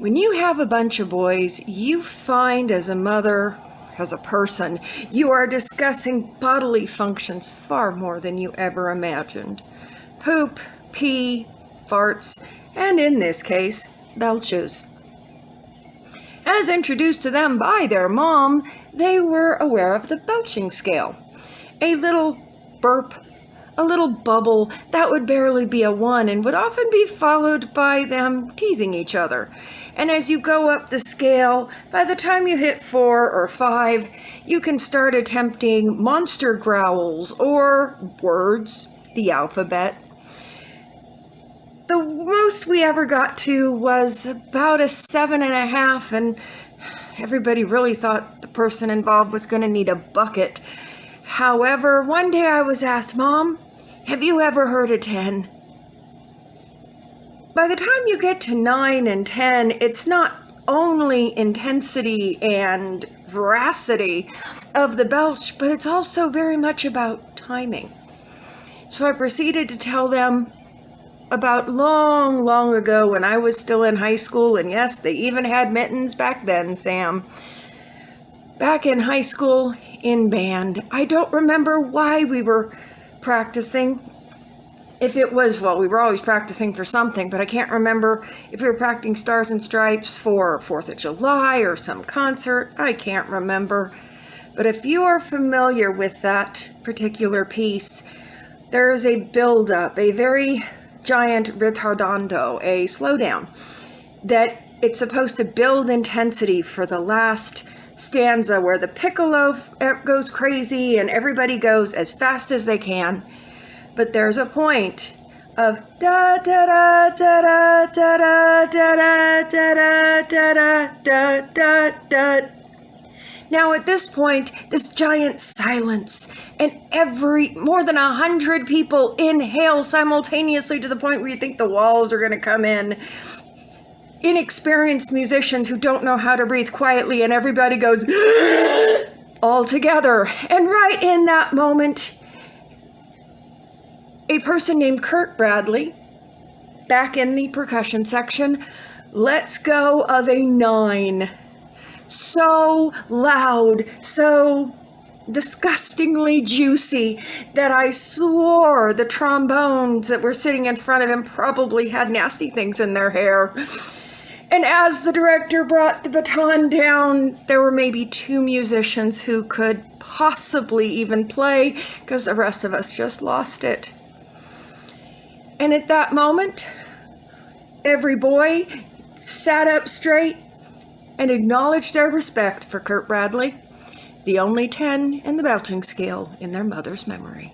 When you have a bunch of boys, you find as a mother, as a person, you are discussing bodily functions far more than you ever imagined. Poop, pee, farts, and in this case, belches. As introduced to them by their mom, they were aware of the Belching Scale. A little burp, a little bubble that would barely be a 1 and would often be followed by them teasing each other. And as you go up the scale, by the time you hit 4 or 5, you can start attempting monster growls or words, the alphabet. The most we ever got to was about a 7.5, and everybody really thought the person involved was going to need a bucket. However, one day I was asked, "Mom, have you ever heard a 10? By the time you get to 9 and 10, it's not only intensity and veracity of the belch, but it's also very much about timing. So I proceeded to tell them about long ago when I was still in high school, and yes, they even had mittens back then, Sam. Back in high school, in band, I don't remember why we were practicing. If it was, well, we were always practicing for something, but I can't remember if we were practicing Stars and Stripes for 4th of July or some concert. I can't remember. But if you are familiar with that particular piece, there is a build-up, a very giant ritardando, a slowdown, that it's supposed to build intensity for the last stanza where the piccolo goes crazy and everybody goes as fast as they can. But there's a point of da da da da da da da da da da da da da. Now at this point, this giant silence, and more than 100 people inhale simultaneously to the point where you think the walls are going to come in. Inexperienced musicians who don't know how to breathe quietly, and everybody goes all together. And right in that moment, a person named Curt Bradley, back in the percussion section, lets go of a 9. So loud, so disgustingly juicy that I swore the trombones that were sitting in front of him probably had nasty things in their hair. And as the director brought the baton down, there were maybe 2 musicians who could possibly even play, because the rest of us just lost it. And at that moment, every boy sat up straight and acknowledged their respect for Curt Bradley, the only 10 in the Belching Scale in their mother's memory.